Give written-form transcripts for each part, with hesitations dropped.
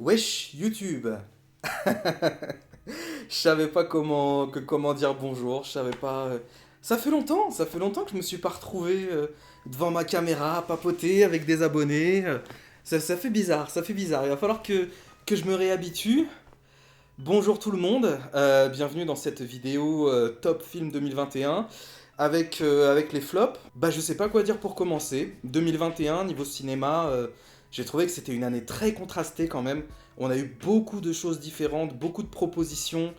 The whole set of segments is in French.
Wesh YouTube. Je savais pas comment dire bonjour, je savais pas. Ça fait longtemps que je me suis pas retrouvé devant ma caméra à papoter avec des abonnés. Ça fait bizarre, ça fait bizarre. Il va falloir que je me réhabitue. Bonjour tout le monde, bienvenue dans cette vidéo Top Film 2021 avec les flops. Bah je sais pas quoi dire pour commencer. 2021 niveau cinéma, j'ai trouvé que c'était une année très contrastée quand même. On a eu beaucoup de choses différentes, beaucoup de propositions,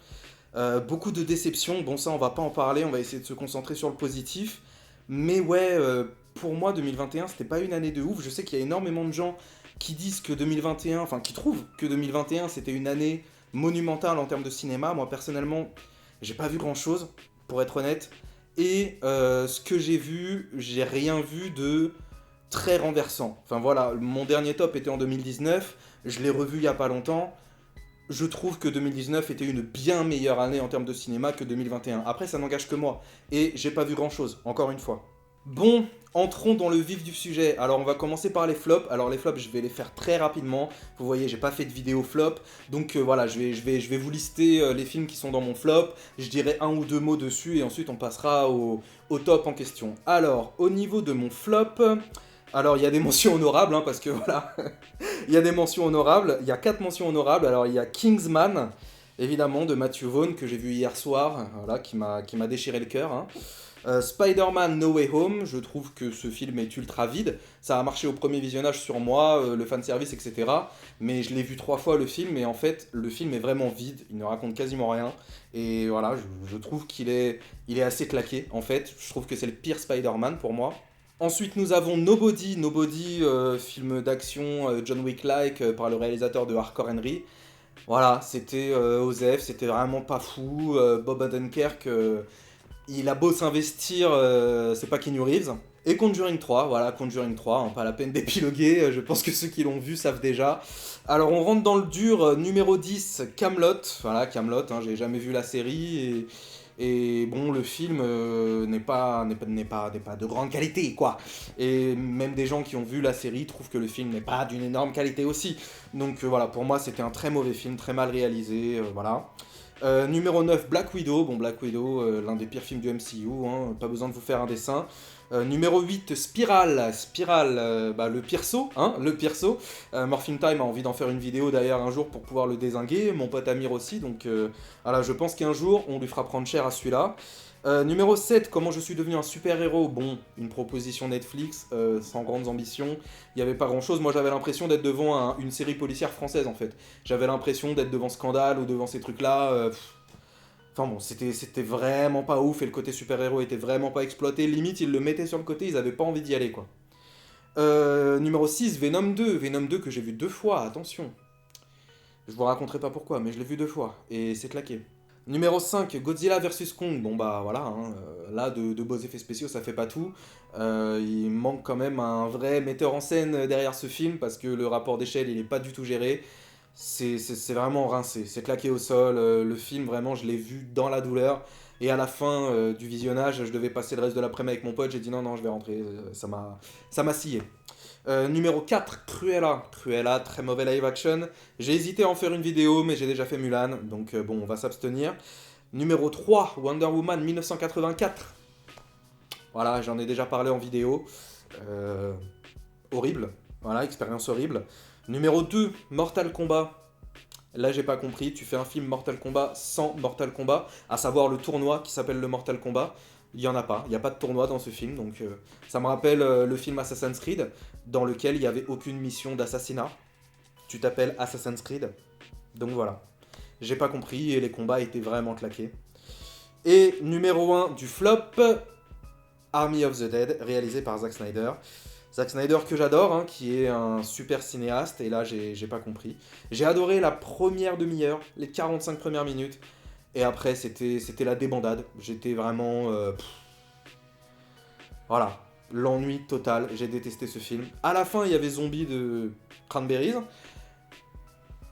beaucoup de déceptions. Bon ça on va pas en parler, on va essayer de se concentrer sur le positif. Mais ouais, pour moi 2021 c'était pas une année de ouf. Je sais qu'il y a énormément de gens qui disent que 2021, enfin qui trouvent que 2021 c'était une année monumentale en termes de cinéma. Moi personnellement, j'ai pas vu grand chose, pour être honnête. Et ce que j'ai vu, j'ai rien vu de très renversant. Enfin voilà, mon dernier top était en 2019, je l'ai revu il y a pas longtemps. Je trouve que 2019 était une bien meilleure année en termes de cinéma que 2021. Après, ça n'engage que moi. Et j'ai pas vu grand chose, encore une fois. Bon, entrons dans le vif du sujet. Alors, on va commencer par les flops. Alors, les flops, je vais les faire très rapidement. Vous voyez, j'ai pas fait de vidéo flop. Donc, voilà, je vais vous lister les films qui sont dans mon flop. Je dirai un ou deux mots dessus et ensuite on passera au top en question. Alors, au niveau de mon flop, alors il y a des mentions honorables, hein, parce que voilà, il y a des mentions honorables. Il y a quatre mentions honorables. Alors, il y a Kingsman, évidemment, de Matthew Vaughn, que j'ai vu hier soir, voilà, qui m'a déchiré le cœur, hein. Spider-Man No Way Home, je trouve que ce film est ultra vide. Ça a marché au premier visionnage sur moi, le fanservice, etc. Mais je l'ai vu trois fois le film, et en fait, le film est vraiment vide. Il ne raconte quasiment rien. Et voilà, je trouve il est assez claqué, en fait. Je trouve que c'est le pire Spider-Man pour moi. Ensuite, nous avons Nobody. Nobody, film d'action John Wick-like par le réalisateur de Hardcore Henry. Voilà, c'était Osef, c'était vraiment pas fou. Bob Odenkirk, il a beau s'investir, c'est pas Keanu Reeves. Et Conjuring 3, voilà, Conjuring 3, hein, pas la peine d'épiloguer, je pense que ceux qui l'ont vu savent déjà. Alors on rentre dans le dur, numéro 10, Camelot. Voilà, Camelot, hein, j'ai jamais vu la série, et bon, le film n'est pas de grande qualité, quoi. Et même des gens qui ont vu la série trouvent que le film n'est pas d'une énorme qualité aussi. Donc voilà, pour moi c'était un très mauvais film, très mal réalisé, voilà. Numéro 9, Black Widow. Bon, Black Widow, l'un des pires films du MCU, hein, pas besoin de vous faire un dessin. Numéro 8, Spiral. Spiral, bah, le pire saut, hein, le pire saut. Morphine Time a envie d'en faire une vidéo d'ailleurs un jour pour pouvoir le dézinguer. Mon pote Amir aussi, donc voilà, je pense qu'un jour on lui fera prendre cher à celui-là. Numéro 7, Comment je suis devenu un super-héros. Bon, une proposition Netflix, sans grandes ambitions. Il n'y avait pas grand-chose. Moi, j'avais l'impression d'être devant une série policière française, en fait. J'avais l'impression d'être devant Scandale ou devant ces trucs-là. Enfin bon, c'était vraiment pas ouf et le côté super-héros était vraiment pas exploité. Limite, ils le mettaient sur le côté, ils avaient pas envie d'y aller, quoi. Numéro 6, Venom 2. Venom 2 que j'ai vu deux fois, attention. Je vous raconterai pas pourquoi, mais je l'ai vu deux fois et c'est claqué. Numéro 5, Godzilla vs Kong. Bon bah voilà, hein, là de beaux effets spéciaux ça fait pas tout. Il manque quand même un vrai metteur en scène derrière ce film parce que le rapport d'échelle il est pas du tout géré. C'est vraiment rincé, c'est claqué au sol. Le film vraiment je l'ai vu dans la douleur. Et à la fin du visionnage, je devais passer le reste de l'après-midi avec mon pote. J'ai dit non, non, je vais rentrer. Ça m'a scié. Numéro 4, Cruella. Cruella, très mauvais live action. J'ai hésité à en faire une vidéo, mais j'ai déjà fait Mulan, donc bon, on va s'abstenir. Numéro 3, Wonder Woman 1984. Voilà, j'en ai déjà parlé en vidéo. Euh, Horrible. Voilà, expérience horrible. Numéro 2, Mortal Kombat. Là, j'ai pas compris. Tu fais un film Mortal Kombat sans Mortal Kombat, à savoir le tournoi qui s'appelle le Mortal Kombat. Il y en a pas. Il n'y a pas de tournoi dans ce film. Donc, ça me rappelle le film Assassin's Creed, dans lequel il n'y avait aucune mission d'assassinat. Tu t'appelles Assassin's Creed. Donc voilà. J'ai pas compris et les combats étaient vraiment claqués. Et numéro 1 du flop, Army of the Dead, réalisé par Zack Snyder. Zack Snyder que j'adore, hein, qui est un super cinéaste, et là j'ai pas compris. J'ai adoré la première demi-heure, les 45 premières minutes, et après c'était la débandade. J'étais vraiment... voilà, l'ennui total, j'ai détesté ce film. À la fin il y avait Zombie de Cranberries,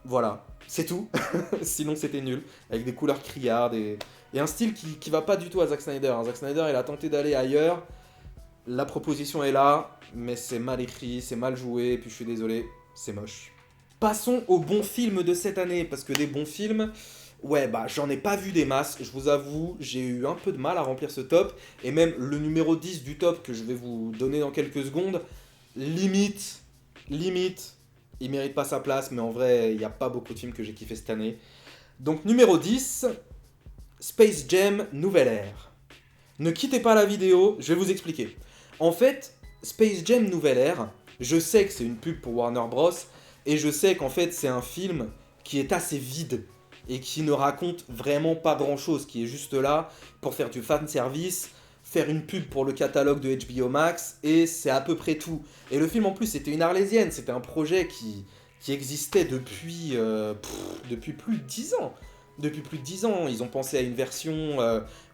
voilà, c'est tout. Sinon c'était nul, avec des couleurs criardes et un style qui va pas du tout à Zack Snyder, hein. Zack Snyder il a tenté d'aller ailleurs, la proposition est là, mais c'est mal écrit, c'est mal joué, et puis je suis désolé, c'est moche. Passons aux bons films de cette année, parce que des bons films, ouais, bah j'en ai pas vu des masses, je vous avoue, j'ai eu un peu de mal à remplir ce top, et même le numéro 10 du top que je vais vous donner dans quelques secondes, limite, limite, il mérite pas sa place, mais en vrai, il n'y a pas beaucoup de films que j'ai kiffé cette année. Donc numéro 10, Space Jam Nouvelle Ère. Ne quittez pas la vidéo, je vais vous expliquer. En fait, Space Jam Nouvelle Ère, je sais que c'est une pub pour Warner Bros. Et je sais qu'en fait c'est un film qui est assez vide et qui ne raconte vraiment pas grand chose, qui est juste là pour faire du fan service, faire une pub pour le catalogue de HBO Max, et c'est à peu près tout. Et le film en plus c'était une arlésienne, c'était un projet qui existait depuis plus de 10 ans. Depuis plus de 10 ans, ils ont pensé à une version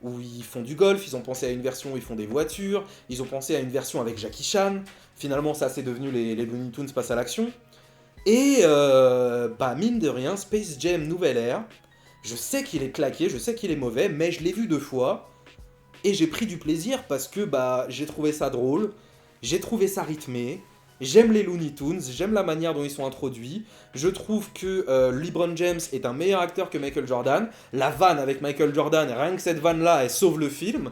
où ils font du golf, ils ont pensé à une version où ils font des voitures, ils ont pensé à une version avec Jackie Chan. Finalement, ça c'est devenu les Looney Tunes passent à l'action. Et bah mine de rien, Space Jam Nouvelle Ère, je sais qu'il est claqué, je sais qu'il est mauvais, mais je l'ai vu 2 fois, et j'ai pris du plaisir parce que bah j'ai trouvé ça drôle, j'ai trouvé ça rythmé, j'aime les Looney Tunes, j'aime la manière dont ils sont introduits, je trouve que LeBron James est un meilleur acteur que Michael Jordan, la vanne avec Michael Jordan, rien que cette vanne-là, elle sauve le film,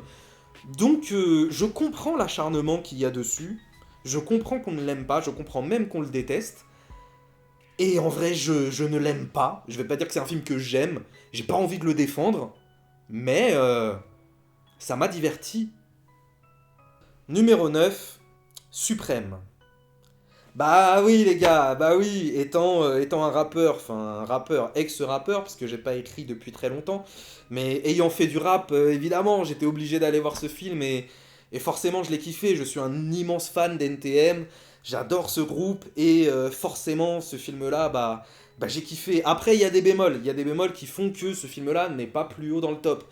donc je comprends l'acharnement qu'il y a dessus, je comprends qu'on ne l'aime pas, je comprends même qu'on le déteste, et en vrai, je ne l'aime pas. Je vais pas dire que c'est un film que j'aime. J'ai pas envie de le défendre. Mais ça m'a diverti. Numéro 9, Suprême. Bah oui les gars, bah oui, étant un rappeur, enfin un rappeur, ex-rappeur, parce que j'ai pas écrit depuis très longtemps, mais ayant fait du rap, évidemment, j'étais obligé d'aller voir ce film et forcément je l'ai kiffé, je suis un immense fan d'NTM, j'adore ce groupe et forcément ce film-là, bah j'ai kiffé. Après il y a des bémols qui font que ce film-là n'est pas plus haut dans le top.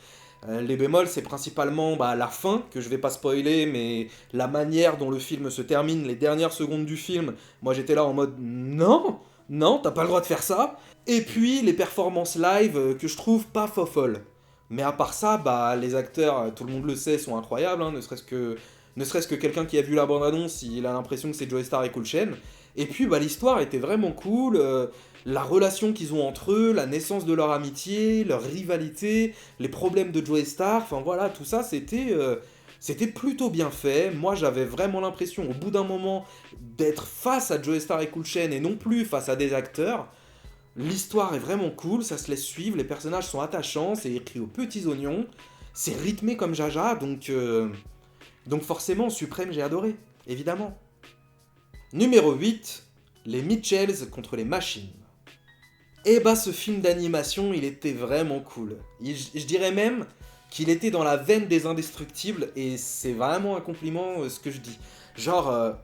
Les bémols, c'est principalement bah, la fin, que je vais pas spoiler, mais la manière dont le film se termine, les dernières secondes du film, moi j'étais là en mode non, non, t'as pas le droit de faire ça. Et puis les performances live que je trouve pas folles. Mais à part ça, bah les acteurs, tout le monde le sait, sont incroyables, hein, ne serait-ce que quelqu'un qui a vu la bande-annonce, il a l'impression que c'est Joey Star et Cool Chain. Et puis bah l'histoire était vraiment cool, la relation qu'ils ont entre eux, la naissance de leur amitié, leur rivalité, les problèmes de Joey Star, enfin voilà, tout ça c'était plutôt bien fait. Moi j'avais vraiment l'impression au bout d'un moment d'être face à Joey Star et Cool Chain et non plus face à des acteurs. L'histoire est vraiment cool, ça se laisse suivre, les personnages sont attachants, c'est écrit aux petits oignons, c'est rythmé comme Jaja, donc forcément Suprême j'ai adoré, évidemment. Numéro 8, les Mitchells contre les machines. Et bah ce film d'animation, il était vraiment cool. Je dirais même qu'il était dans la veine des indestructibles, et c'est vraiment un compliment ce que je dis. Genre,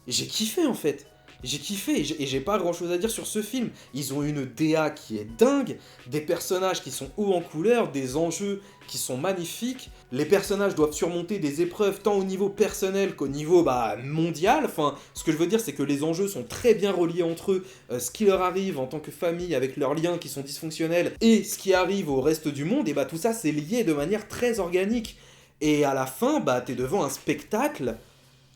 j'ai kiffé en fait. J'ai kiffé, et j'ai pas grand chose à dire sur ce film. Ils ont une DA qui est dingue, des personnages qui sont hauts en couleur, des enjeux qui sont magnifiques. Les personnages doivent surmonter des épreuves tant au niveau personnel qu'au niveau mondial. Enfin, ce que je veux dire, c'est que les enjeux sont très bien reliés entre eux. Ce qui leur arrive en tant que famille avec leurs liens qui sont dysfonctionnels et ce qui arrive au reste du monde, et bah tout ça c'est lié de manière très organique. Et à la fin, bah t'es devant un spectacle,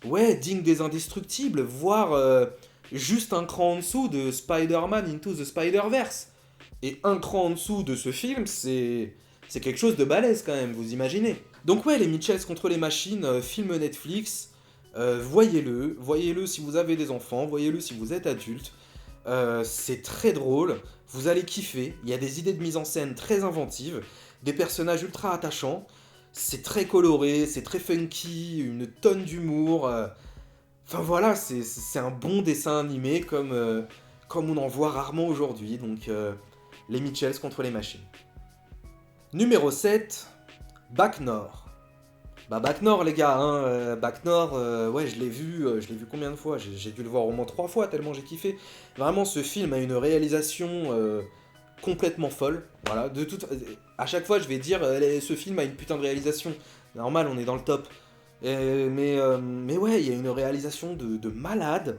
ouais, digne des indestructibles, voire juste un cran en dessous de Spider-Man Into the Spider-Verse. Et un cran en dessous de ce film, c'est quelque chose de balèze quand même, vous imaginez. Donc ouais, les Mitchells contre les machines, film Netflix, voyez-le si vous avez des enfants, voyez-le si vous êtes adulte. C'est très drôle, vous allez kiffer, il y a des idées de mise en scène très inventives, des personnages ultra attachants, c'est très coloré, c'est très funky, une tonne d'humour. Enfin voilà, c'est un bon dessin animé comme on en voit rarement aujourd'hui, donc les Mitchells contre les machines. Numéro 7, Bac Nord. Bah Bac Nord les gars, hein, Bac Nord, ouais je l'ai vu combien de fois, j'ai dû le voir au moins 3 fois tellement j'ai kiffé. Vraiment ce film a une réalisation complètement folle, voilà, à chaque fois je vais dire ce film a une putain de réalisation, normal on est dans le top. Mais ouais, il y a une réalisation de malade,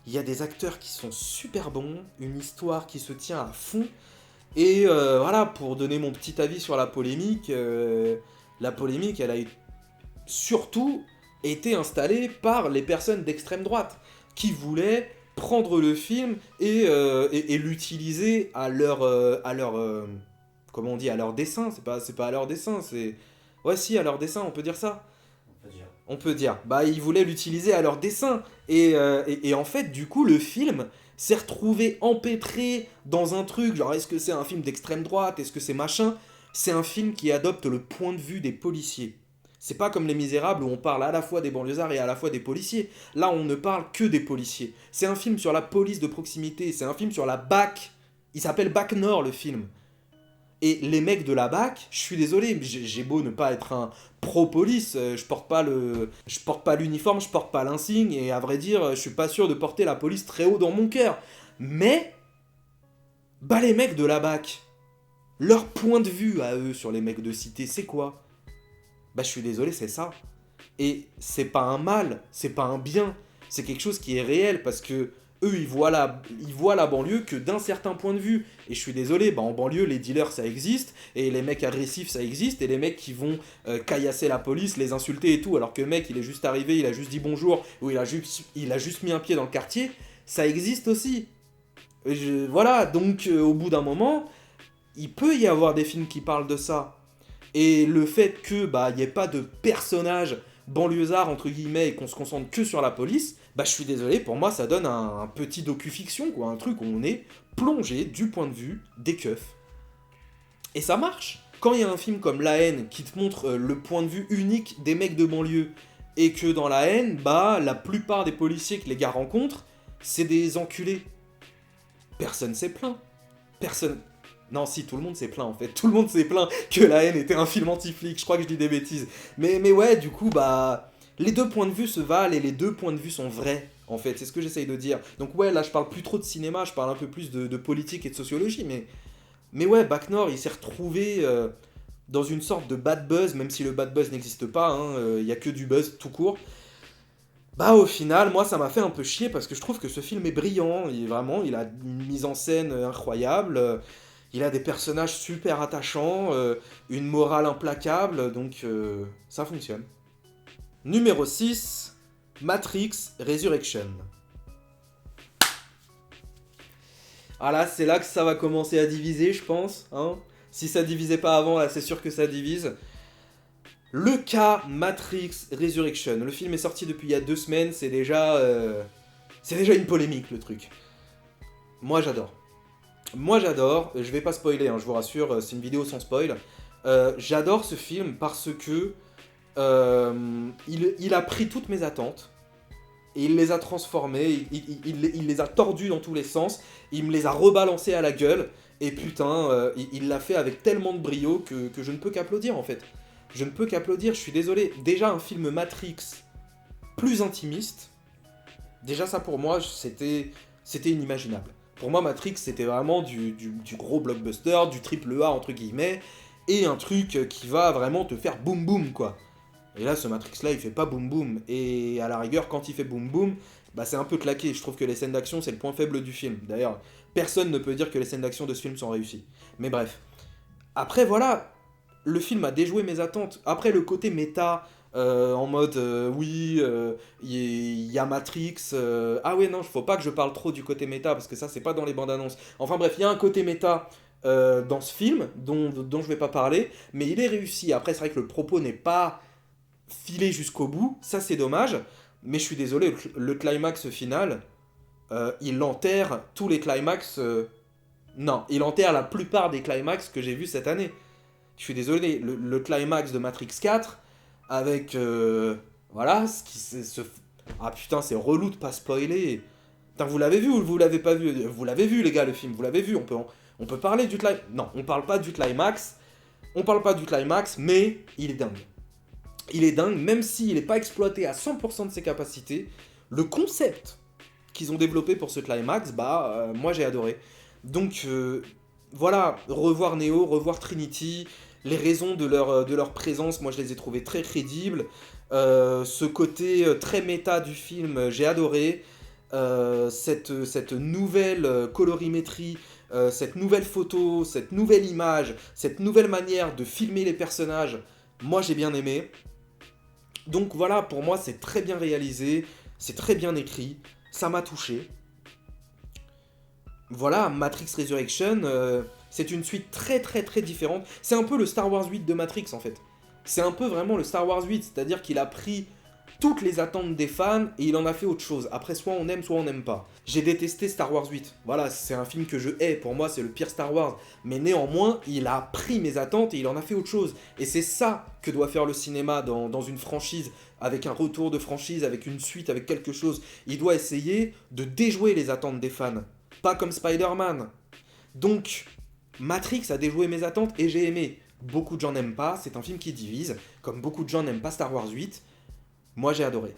il y a des acteurs qui sont super bons, une histoire qui se tient à fond, et voilà, pour donner mon petit avis sur la polémique, elle a surtout été installée par les personnes d'extrême droite, qui voulaient prendre le film et l'utiliser comment on dit, à leur dessein. C'est pas à leur dessein, c'est... Ouais, si, à leur dessein, on peut dire ça. On peut dire. Bah, ils voulaient l'utiliser à leur dessein. Et en fait, du coup, le film s'est retrouvé empêtré dans un truc, genre, est-ce que c'est un film d'extrême droite, est-ce que c'est machin? C'est un film qui adopte le point de vue des policiers. C'est pas comme Les Misérables où on parle à la fois des banlieusards et à la fois des policiers. Là, on ne parle que des policiers. C'est un film sur la police de proximité, c'est un film sur la BAC. Il s'appelle BAC Nord, le film. Et les mecs de la BAC, je suis désolé, mais j'ai beau ne pas être un pro-police, je porte pas l'uniforme, je porte pas l'insigne, et à vrai dire, je suis pas sûr de porter la police très haut dans mon cœur. Mais, bah les mecs de la BAC, leur point de vue à eux sur les mecs de cité, c'est quoi? Bah je suis désolé, c'est ça. Et c'est pas un mal, c'est pas un bien, c'est quelque chose qui est réel parce que eux ils voient la banlieue que d'un certain point de vue. Et je suis désolé, bah en banlieue les dealers ça existe, et les mecs agressifs ça existe, et les mecs qui vont caillasser la police, les insulter et tout, alors que le mec il est juste arrivé, il a juste dit bonjour, ou il a juste mis un pied dans le quartier, ça existe aussi. Voilà, donc au bout d'un moment, il peut y avoir des films qui parlent de ça. Et le fait que bah il y ait pas de personnage banlieusard entre guillemets et qu'on se concentre que sur la police, bah je suis désolé, pour moi ça donne un petit docu-fiction quoi, un truc où on est plongé du point de vue des keufs. Et ça marche. Quand il y a un film comme La Haine qui te montre le point de vue unique des mecs de banlieue et que dans La Haine, bah la plupart des policiers que les gars rencontrent, c'est des enculés. Personne s'est plaint. Personne. Non, si, tout le monde s'est plaint en fait. Tout le monde s'est plaint que La Haine était un film anti-flic. Je crois que je dis des bêtises. Mais ouais, du coup, bah. Les deux points de vue se valent et les deux points de vue sont vrais, en fait. C'est ce que j'essaye de dire. Donc, ouais, là, je parle plus trop de cinéma, je parle un peu plus de politique et de sociologie. Mais ouais, Bac Nord, il s'est retrouvé dans une sorte de bad buzz, même si le bad buzz n'existe pas. Il y a que du buzz tout court. Bah au final, moi ça m'a fait un peu chier parce que je trouve que ce film est brillant, il a une mise en scène incroyable, il a des personnages super attachants, une morale implacable, donc ça fonctionne. Numéro 6, Matrix Resurrection. Ah là, c'est là que ça va commencer à diviser, je pense, hein. Si ça divisait pas avant, là c'est sûr que ça divise. Le cas Matrix Resurrection. Le film est sorti depuis il y a 2 semaines, c'est déjà une polémique le truc. Moi j'adore. Moi j'adore, je vais pas spoiler, hein, je vous rassure, c'est une vidéo sans spoil. J'adore ce film parce que il a pris toutes mes attentes et il les a transformées, il les a tordues dans tous les sens, il me les a rebalancées à la gueule et putain, il l'a fait avec tellement de brio que je ne peux qu'applaudir en fait. Je ne peux qu'applaudir, je suis désolé. Déjà un film Matrix plus intimiste, déjà ça pour moi c'était inimaginable. Pour moi Matrix c'était vraiment du gros blockbuster, du triple A entre guillemets, et un truc qui va vraiment te faire boum boum quoi. Et là ce Matrix là il fait pas boum boum, et à la rigueur quand il fait boum boum, bah c'est un peu claqué. Je trouve que les scènes d'action c'est le point faible du film. D'ailleurs personne ne peut dire que les scènes d'action de ce film sont réussies. Mais bref. Après voilà, le film a déjoué mes attentes. Après, le côté méta, en mode oui, il y a Matrix. Ah ouais, non, faut pas que je parle trop du côté méta parce que ça, c'est pas dans les bandes annonces. Enfin bref, il y a un côté méta dans ce film dont je vais pas parler, mais il est réussi. Après, c'est vrai que le propos n'est pas filé jusqu'au bout, ça c'est dommage. Mais je suis désolé, le climax final, il enterre tous les climax. Non, il enterre la plupart des climax que j'ai vus cette année. Je suis désolé, le climax de Matrix 4, avec... voilà, ce qui... Ah putain, c'est relou de pas spoiler. Putain, vous l'avez vu ou vous l'avez pas vu? Vous l'avez vu, les gars, le film, vous l'avez vu, on peut parler du climax... Non, on parle pas du climax, mais il est dingue. Il est dingue, même s'il n'est pas exploité à 100% de ses capacités, le concept qu'ils ont développé pour ce climax, bah, moi j'ai adoré. Donc, voilà, revoir Neo, revoir Trinity, les raisons de leur présence, moi je les ai trouvées très crédibles. Ce côté très méta du film, j'ai adoré. Cette nouvelle colorimétrie, cette nouvelle photo, cette nouvelle image, cette nouvelle manière de filmer les personnages, moi j'ai bien aimé. Donc voilà, pour moi c'est très bien réalisé, c'est très bien écrit, ça m'a touché. voilà, Matrix Resurrection, c'est une suite très très très différente. C'est un peu le Star Wars 8 de Matrix en fait. C'est un peu vraiment le Star Wars 8, c'est-à-dire qu'il a pris toutes les attentes des fans et il en a fait autre chose. Après, soit on aime, soit on n'aime pas. J'ai détesté Star Wars 8. Voilà, c'est un film que je hais. Pour moi, c'est le pire Star Wars. Mais néanmoins, il a pris mes attentes et il en a fait autre chose. Et c'est ça que doit faire le cinéma dans une franchise, avec un retour de franchise, avec une suite, avec quelque chose. Il doit essayer de déjouer les attentes des fans. Pas comme Spider-Man. Donc, Matrix a déjoué mes attentes et j'ai aimé. Beaucoup de gens n'aiment pas, c'est un film qui divise, comme beaucoup de gens n'aiment pas Star Wars 8. Moi j'ai adoré.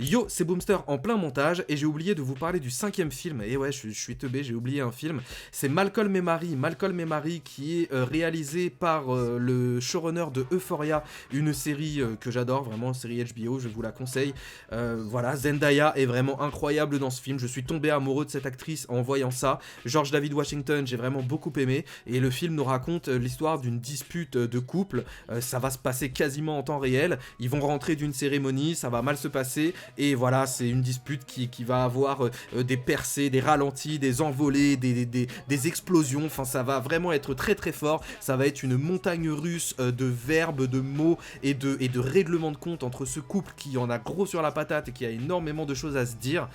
Yo, c'est Boomster en plein montage et j'ai oublié de vous parler du 5e film. Et ouais, je suis teubé, j'ai oublié un film. C'est Malcolm et Marie. Malcolm et Marie qui est réalisé par le showrunner de Euphoria, une série que j'adore, vraiment, une série HBO, je vous la conseille. Voilà, Zendaya est vraiment incroyable dans ce film. Je suis tombé amoureux de cette actrice en voyant ça. George David Washington, j'ai vraiment beaucoup aimé. Et le film nous raconte l'histoire d'une dispute de couple. Ça va se passer quasiment en temps réel. Ils vont rentrer d'une cérémonie, ça va mal se passer. Et voilà, c'est une dispute qui va avoir des percées, des ralentis, des envolées, des explosions. Enfin, ça va vraiment être très très fort. Ça va être une montagne russe de verbes, de mots et de règlements de compte entre ce couple qui en a gros sur la patate et qui a énormément de choses à se dire.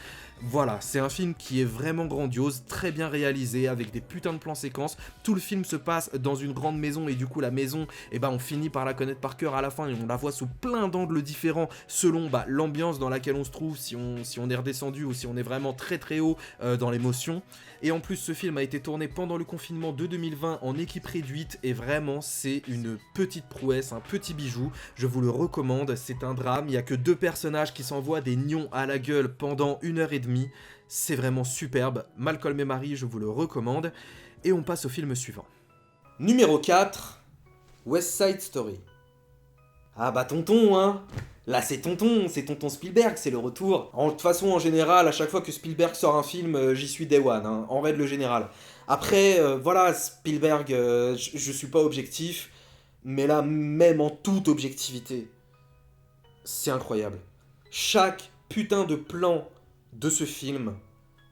Voilà, c'est un film qui est vraiment grandiose, très bien réalisé, avec des putains de plans séquences. Tout le film se passe dans une grande maison et du coup la maison, on finit par la connaître par cœur à la fin et on la voit sous plein d'angles différents selon l'ambiance dans laquelle on se trouve, si on est redescendu ou si on est vraiment très très haut dans l'émotion. Et en plus ce film a été tourné pendant le confinement de 2020 en équipe réduite et vraiment c'est une petite prouesse, un petit bijou. Je vous le recommande, c'est un drame, il n'y a que 2 personnages qui s'envoient des nions à la gueule pendant 1h30. C'est vraiment superbe. Malcolm et Marie, je vous le recommande. Et on passe au film suivant. Numéro 4, West Side Story. Ah bah tonton, hein. Là c'est tonton Spielberg, c'est le retour. De toute façon, en général, à chaque fois que Spielberg sort un film, j'y suis day one, hein, en règle générale. Après, voilà, Spielberg, je suis pas objectif, mais là, même en toute objectivité, c'est incroyable. Chaque putain de plan de ce film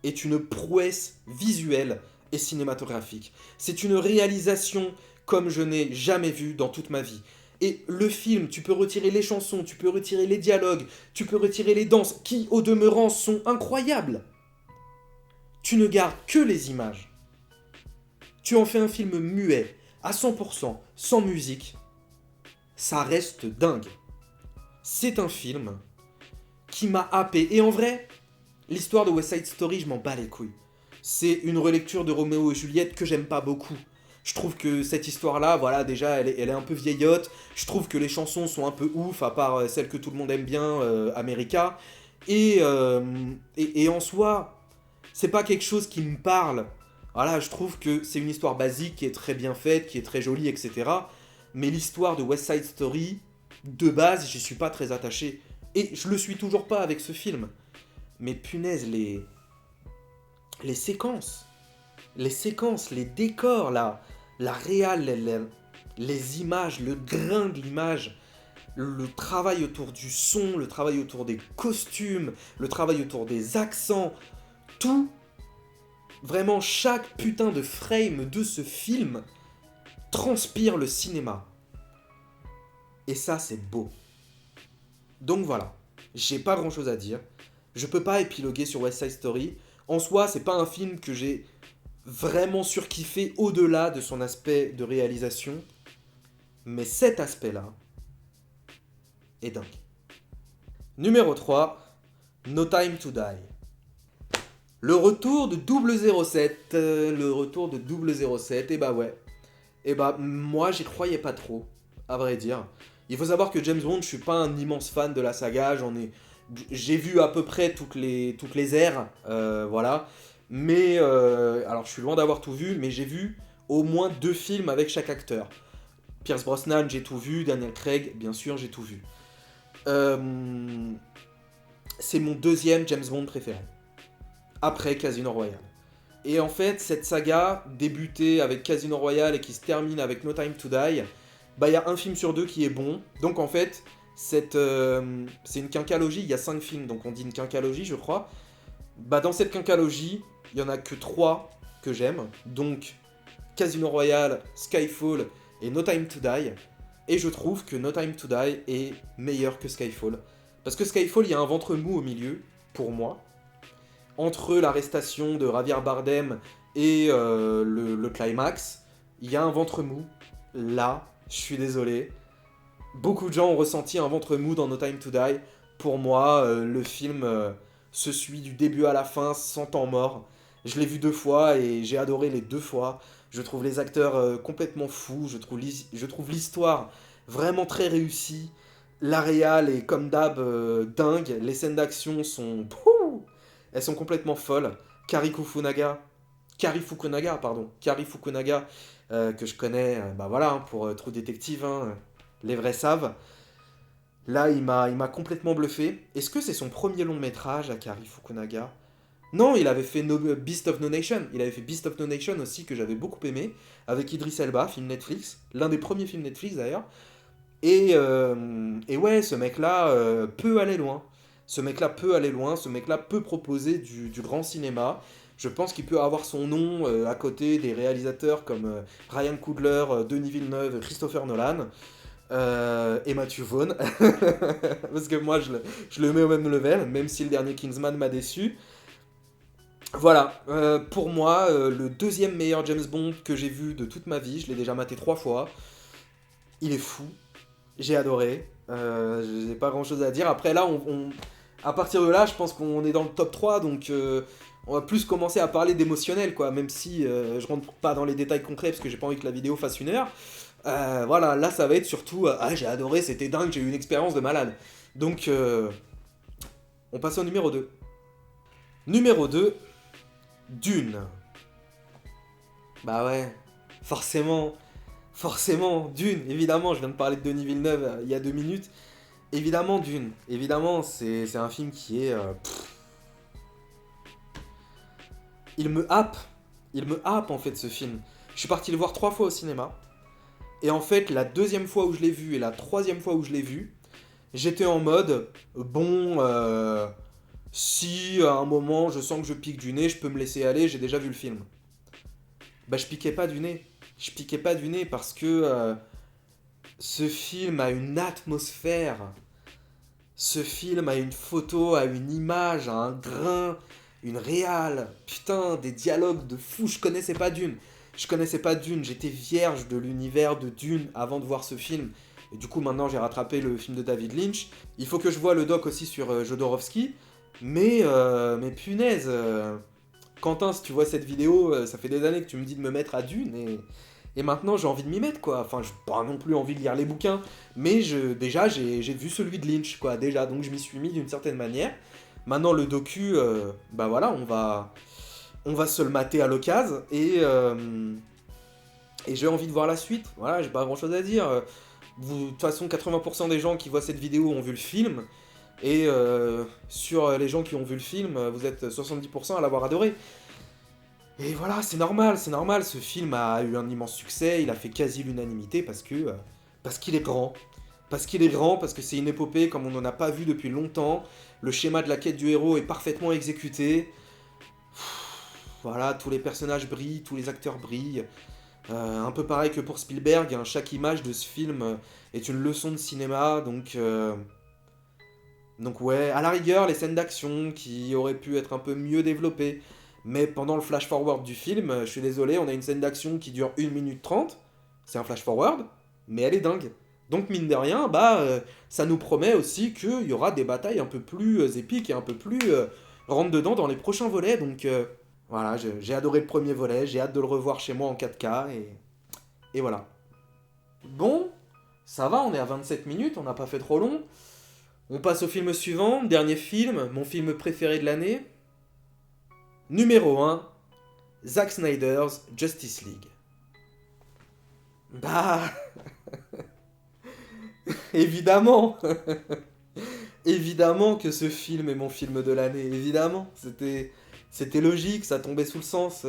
est une prouesse visuelle et cinématographique. C'est une réalisation comme je n'ai jamais vu dans toute ma vie. Et le film, tu peux retirer les chansons, tu peux retirer les dialogues, tu peux retirer les danses, qui au demeurant sont incroyables. Tu ne gardes que les images. Tu en fais un film muet, à 100%, sans musique. Ça reste dingue. C'est un film qui m'a happé. Et en vrai, l'histoire de West Side Story, je m'en bats les couilles. C'est une relecture de Roméo et Juliette que j'aime pas beaucoup. Je trouve que cette histoire-là, voilà, déjà, elle est un peu vieillotte. Je trouve que les chansons sont un peu ouf, à part celles que tout le monde aime bien, America. Et en soi, c'est pas quelque chose qui me parle. Voilà, je trouve que c'est une histoire basique, qui est très bien faite, qui est très jolie, etc. Mais l'histoire de West Side Story, de base, j'y suis pas très attaché. Et je le suis toujours pas avec ce film. Mais punaise, les séquences, les décors, la réal, les images, le grain de l'image, le travail autour du son, le travail autour des costumes, le travail autour des accents, tout, vraiment chaque putain de frame de ce film transpire le cinéma. Et ça, c'est beau. Donc voilà, j'ai pas grand chose à dire. Je peux pas épiloguer sur West Side Story. En soi, c'est pas un film que j'ai vraiment surkiffé au-delà de son aspect de réalisation. Mais cet aspect-là est dingue. Numéro 3, No Time to Die. Le retour de 007. Le retour de 007, et bah ouais. Et bah moi j'y croyais pas trop, à vrai dire. Il faut savoir que James Bond, je suis pas un immense fan de la saga, j'ai vu à peu près toutes les ères, voilà. Mais, alors je suis loin d'avoir tout vu, mais j'ai vu au moins 2 films avec chaque acteur. Pierce Brosnan, j'ai tout vu, Daniel Craig, bien sûr, j'ai tout vu. C'est mon 2e James Bond préféré, après Casino Royale. Et en fait, cette saga, débutée avec Casino Royale et qui se termine avec No Time to Die, bah il y a un film sur 2 qui est bon. Donc en fait, c'est une quinqualogie, il y a 5 films, donc on dit une quinqualogie je crois. Bah dans cette quinqualogie, il y en a que 3 que j'aime, donc Casino Royale, Skyfall et No Time to Die. Et je trouve que No Time to Die est meilleur que Skyfall. Parce que Skyfall, il y a un ventre mou au milieu, pour moi. Entre l'arrestation de Javier Bardem et le climax, il y a un ventre mou. Là, je suis désolé. Beaucoup de gens ont ressenti un ventre mou dans No Time to Die. Pour moi, le film se suit du début à la fin sans temps mort. Je l'ai vu 2 fois et j'ai adoré les 2 fois. Je trouve les acteurs complètement fous. Je trouve l'histoire vraiment très réussie. La réal est comme d'hab dingue. Les scènes d'action sont... Pouh, elles sont complètement folles. Kari Fukunaga, que je connais, bah voilà, hein, pour True Detective, hein, les vrais savent. Là, il m'a complètement bluffé. Est-ce que c'est son premier long métrage à Kari Fukunaga? Non, il avait fait Beast of No Nation. Il avait fait Beast of No Nation aussi, que j'avais beaucoup aimé, avec Idris Elba, film Netflix. L'un des premiers films Netflix d'ailleurs. Et ouais, ce mec-là peut aller loin. Ce mec-là peut aller loin, ce mec-là peut proposer du grand cinéma. Je pense qu'il peut avoir son nom à côté des réalisateurs comme Ryan Coogler, Denis Villeneuve, Christopher Nolan et Matthew Vaughn. Parce que moi, je le mets au même level, même si le dernier Kingsman m'a déçu. Voilà, pour moi, le deuxième meilleur James Bond que j'ai vu de toute ma vie, je l'ai déjà maté 3 fois. Il est fou, j'ai adoré, j'ai pas grand chose à dire. Après là, à partir de là, je pense qu'on est dans le top 3, donc on va plus commencer à parler d'émotionnel, quoi, même si je rentre pas dans les détails concrets parce que j'ai pas envie que la vidéo fasse 1 heure. Voilà, là ça va être surtout ah j'ai adoré, c'était dingue, j'ai eu une expérience de malade. Donc on passe au numéro 2. Numéro 2, Dune. Bah ouais, forcément, Dune, évidemment, je viens de parler de Denis Villeneuve il y a 2 minutes. Évidemment, Dune, évidemment, c'est un film qui est... il me happe en fait ce film. Je suis parti le voir 3 fois au cinéma. Et en fait, la 2e fois où je l'ai vu et la 3e fois où je l'ai vu, j'étais en mode, bon, si à un moment je sens que je pique du nez, je peux me laisser aller, j'ai déjà vu le film. Bah je piquais pas du nez. Je piquais pas du nez parce que ce film a une atmosphère. Ce film a une photo, a une image, a un grain, une réale. Putain, des dialogues de fou. Je connaissais pas Dune. J'étais vierge de l'univers de Dune avant de voir ce film. Et du coup, maintenant, j'ai rattrapé le film de David Lynch. Il faut que je voie le doc aussi sur Jodorowsky. Mais punaise, Quentin, si tu vois cette vidéo, ça fait des années que tu me dis de me mettre à Dune et maintenant j'ai envie de m'y mettre quoi. Enfin, j'ai pas non plus envie de lire les bouquins, mais déjà j'ai vu celui de Lynch quoi, déjà, donc je m'y suis mis d'une certaine manière. Maintenant le docu, bah voilà, on va se le mater à l'occasion et j'ai envie de voir la suite. Voilà, j'ai pas grand chose à dire. De toute façon, 80% des gens qui voient cette vidéo ont vu le film. Et sur les gens qui ont vu le film, vous êtes 70% à l'avoir adoré. Et voilà, c'est normal, ce film a eu un immense succès, il a fait quasi l'unanimité parce qu'il est grand. Parce que c'est une épopée comme on n'en a pas vu depuis longtemps. Le schéma de la quête du héros est parfaitement exécuté. Voilà, tous les personnages brillent, tous les acteurs brillent. Un peu pareil que pour Spielberg, hein, chaque image de ce film est une leçon de cinéma, donc ouais, à la rigueur, les scènes d'action qui auraient pu être un peu mieux développées. Mais pendant le flash-forward du film, je suis désolé, on a une scène d'action qui dure 1 minute 30. C'est un flash-forward, mais elle est dingue. Donc mine de rien, ça nous promet aussi qu'il y aura des batailles un peu plus épiques et un peu plus rentre-dedans dans les prochains volets. Donc voilà, j'ai adoré le premier volet, j'ai hâte de le revoir chez moi en 4K et voilà. Bon, ça va, on est à 27 minutes, on n'a pas fait trop long. On passe au film suivant, dernier film, mon film préféré de l'année. Numéro 1, Zack Snyder's Justice League. Bah... évidemment évidemment que ce film est mon film de l'année, évidemment. C'était logique, ça tombait sous le sens.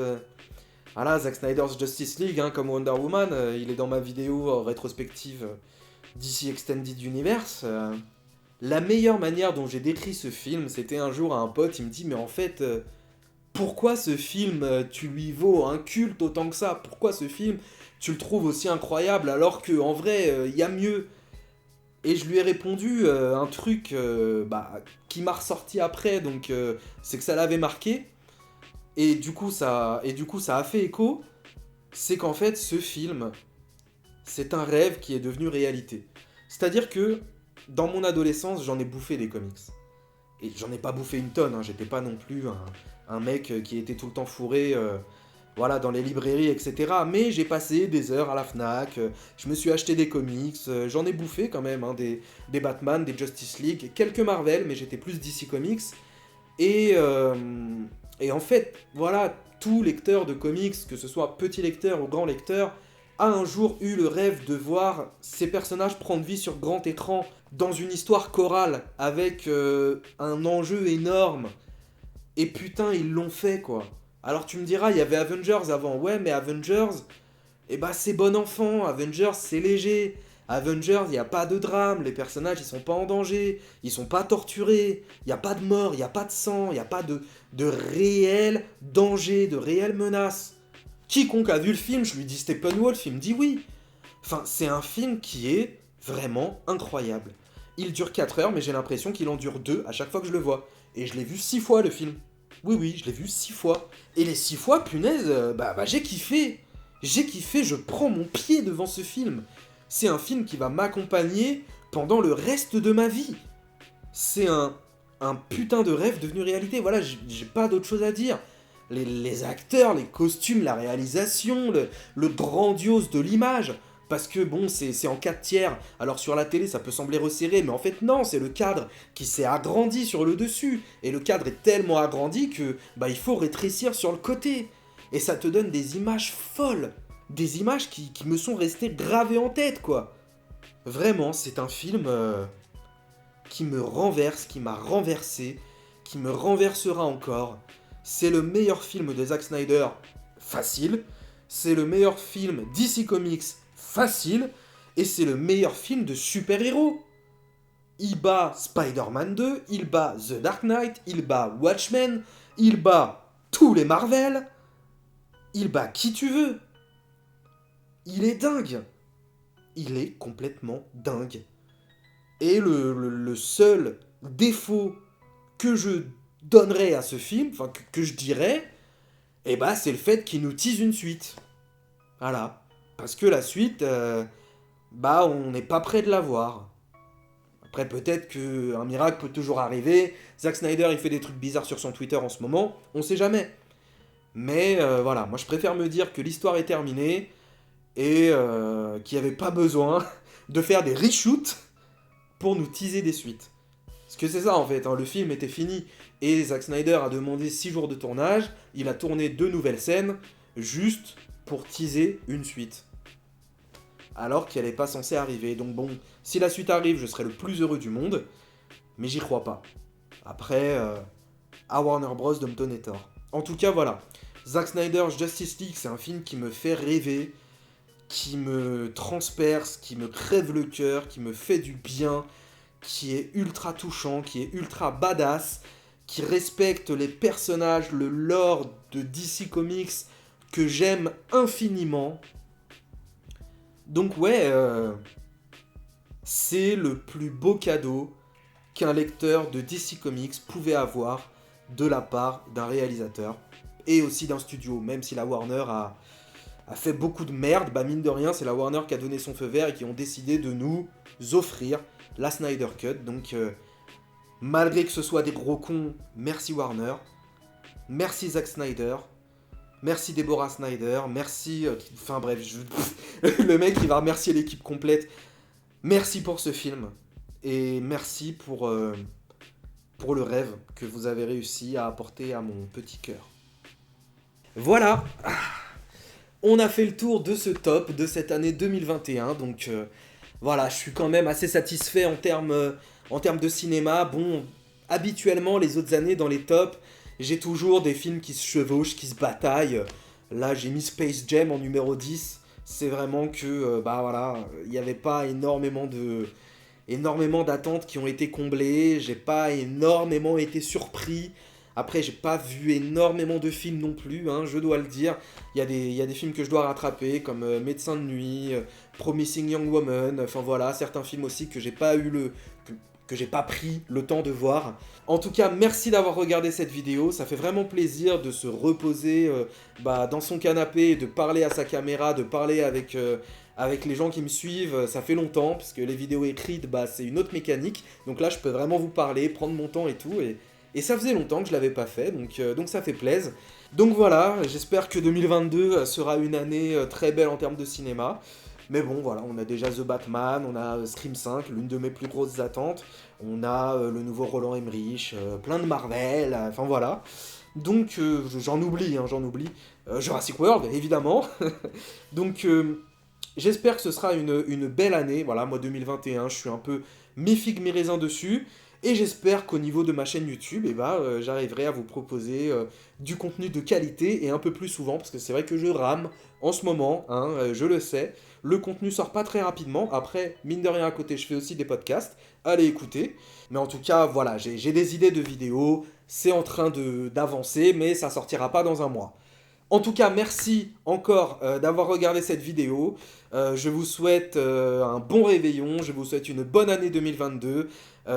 Voilà, Zack Snyder's Justice League, hein, comme Wonder Woman, il est dans ma vidéo rétrospective DC Extended Universe. La meilleure manière dont j'ai décrit ce film, c'était un jour à un pote, il me dit, mais en fait, pourquoi ce film, tu lui vaux un culte autant que ça? Pourquoi ce film, tu le trouves aussi incroyable alors que en vrai, il y a mieux? Et je lui ai répondu un truc qui m'a ressorti après, donc c'est que ça l'avait marqué. Et du coup, ça a fait écho. C'est qu'en fait, ce film, c'est un rêve qui est devenu réalité. C'est-à-dire que dans mon adolescence, j'en ai bouffé des comics. Et j'en ai pas bouffé une tonne, hein, j'étais pas non plus un mec qui était tout le temps fourré voilà, dans les librairies, etc. Mais j'ai passé des heures à la Fnac, je me suis acheté des comics, j'en ai bouffé quand même, hein, des Batman, des Justice League, quelques Marvel, mais j'étais plus DC Comics. Et, euh, et en fait, voilà, tout lecteur de comics, que ce soit petit lecteur ou grand lecteur, a un jour eu le rêve de voir ces personnages prendre vie sur grand écran dans une histoire chorale avec un enjeu énorme. Et putain, ils l'ont fait quoi. Alors tu me diras, il y avait Avengers avant. Ouais, mais Avengers, eh bah c'est bon enfant. Avengers, c'est léger. Avengers, il n'y a pas de drame. Les personnages, ils sont pas en danger. Ils sont pas torturés. Il n'y a pas de mort, il n'y a pas de sang. Il n'y a pas de réel danger, de réelle menace. Quiconque a vu le film, je lui dis Steppenwolf, il me dit oui. Enfin, c'est un film qui est vraiment incroyable. Il dure 4 heures, mais j'ai l'impression qu'il en dure 2 à chaque fois que je le vois. Et je l'ai vu 6 fois le film. Oui, oui, je l'ai vu 6 fois. Et les 6 fois, punaise, j'ai kiffé. J'ai kiffé, je prends mon pied devant ce film. C'est un film qui va m'accompagner pendant le reste de ma vie. C'est un putain de rêve devenu réalité. Voilà, j'ai pas d'autre chose à dire. Les acteurs, les costumes, la réalisation, le grandiose de l'image. Parce que bon, c'est en 4 tiers. Alors sur la télé, ça peut sembler resserré, mais en fait non, c'est le cadre qui s'est agrandi sur le dessus. Et le cadre est tellement agrandi que il faut rétrécir sur le côté. Et ça te donne des images folles. Des images qui me sont restées gravées en tête, quoi. Vraiment, c'est un film qui me renverse, qui m'a renversé, qui me renversera encore. C'est le meilleur film de Zack Snyder, facile. C'est le meilleur film DC Comics, facile. Et c'est le meilleur film de super-héros. Il bat Spider-Man 2, il bat The Dark Knight, il bat Watchmen, il bat tous les Marvel, il bat qui tu veux. Il est dingue. Il est complètement dingue. Et le seul défaut que je donnerais à ce film, enfin que je dirais, c'est le fait qu'il nous tease une suite. Voilà. Parce que la suite, on n'est pas près de la voir. Après, peut-être qu'un miracle peut toujours arriver. Zack Snyder, il fait des trucs bizarres sur son Twitter en ce moment. On sait jamais. Mais voilà, moi je préfère me dire que l'histoire est terminée et qu'il n'y avait pas besoin de faire des reshoots pour nous teaser des suites. Parce que c'est ça en fait, hein, le film était fini et Zack Snyder a demandé 6 jours de tournage, il a tourné 2 nouvelles scènes juste pour teaser une suite. Alors qu'elle n'est pas censée arriver. Donc bon, si la suite arrive, je serai le plus heureux du monde, mais j'y crois pas. Après, à Warner Bros de me donner tort. En tout cas, voilà. Zack Snyder's Justice League, c'est un film qui me fait rêver, qui me transperce, qui me crève le cœur, qui me fait du bien, qui est ultra touchant, qui est ultra badass, qui respecte les personnages, le lore de DC Comics que j'aime infiniment. Donc ouais, c'est le plus beau cadeau qu'un lecteur de DC Comics pouvait avoir de la part d'un réalisateur et aussi d'un studio, même si la Warner a fait beaucoup de merde, mine de rien, c'est la Warner qui a donné son feu vert et qui ont décidé de nous offrir la Snyder Cut. Donc, malgré que ce soit des gros cons, merci Warner, merci Zack Snyder, merci Deborah Snyder, merci... Enfin bref, le mec il va remercier l'équipe complète. Merci pour ce film et merci pour le rêve que vous avez réussi à apporter à mon petit cœur. Voilà. On a fait le tour de ce top de cette année 2021, donc voilà, je suis quand même assez satisfait en termes de cinéma. Bon, habituellement, les autres années dans les tops, j'ai toujours des films qui se chevauchent, qui se bataillent. Là, j'ai mis Space Jam en numéro 10. C'est vraiment que, il n'y avait pas énormément d'attentes qui ont été comblées. J'ai pas énormément été surpris. Après, j'ai pas vu énormément de films non plus, hein, je dois le dire. Il y a des films que je dois rattraper, comme Médecin de nuit, Promising Young Woman, enfin voilà, certains films aussi que j'ai pas eu que j'ai pas pris le temps de voir. En tout cas, merci d'avoir regardé cette vidéo, ça fait vraiment plaisir de se reposer dans son canapé, de parler à sa caméra, de parler avec les gens qui me suivent. Ça fait longtemps, parce que les vidéos écrites, c'est une autre mécanique. Donc là, je peux vraiment vous parler, prendre mon temps et tout, et ça faisait longtemps que je l'avais pas fait, donc ça fait plaisir. Donc voilà, j'espère que 2022 sera une année très belle en termes de cinéma. Mais bon, voilà, on a déjà The Batman, on a Scream 5, l'une de mes plus grosses attentes. On a le nouveau Roland Emmerich, plein de Marvel, enfin voilà. Donc j'en oublie, hein, j'en oublie. Jurassic World, évidemment. Donc j'espère que ce sera une belle année. Voilà, moi 2021, je suis un peu mi-figue mi-raisin dessus. Et j'espère qu'au niveau de ma chaîne YouTube, j'arriverai à vous proposer du contenu de qualité et un peu plus souvent, parce que c'est vrai que je rame en ce moment, hein, je le sais. Le contenu sort pas très rapidement. Après, mine de rien à côté, je fais aussi des podcasts. Allez écouter. Mais en tout cas, voilà, j'ai des idées de vidéos. C'est en train d'avancer, mais ça sortira pas dans un mois. En tout cas, merci encore d'avoir regardé cette vidéo. Je vous souhaite un bon réveillon, je vous souhaite une bonne année 2022.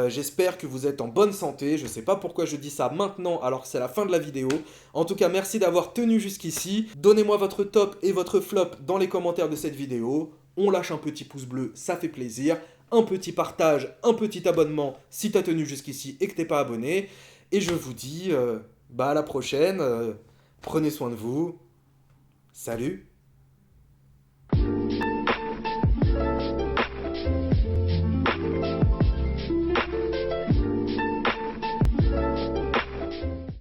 J'espère que vous êtes en bonne santé. Je ne sais pas pourquoi je dis ça maintenant alors que c'est la fin de la vidéo. En tout cas, merci d'avoir tenu jusqu'ici. Donnez-moi votre top et votre flop dans les commentaires de cette vidéo. On lâche un petit pouce bleu, ça fait plaisir. Un petit partage, un petit abonnement si tu as tenu jusqu'ici et que t'es pas abonné. Et je vous dis à la prochaine. Prenez soin de vous. Salut!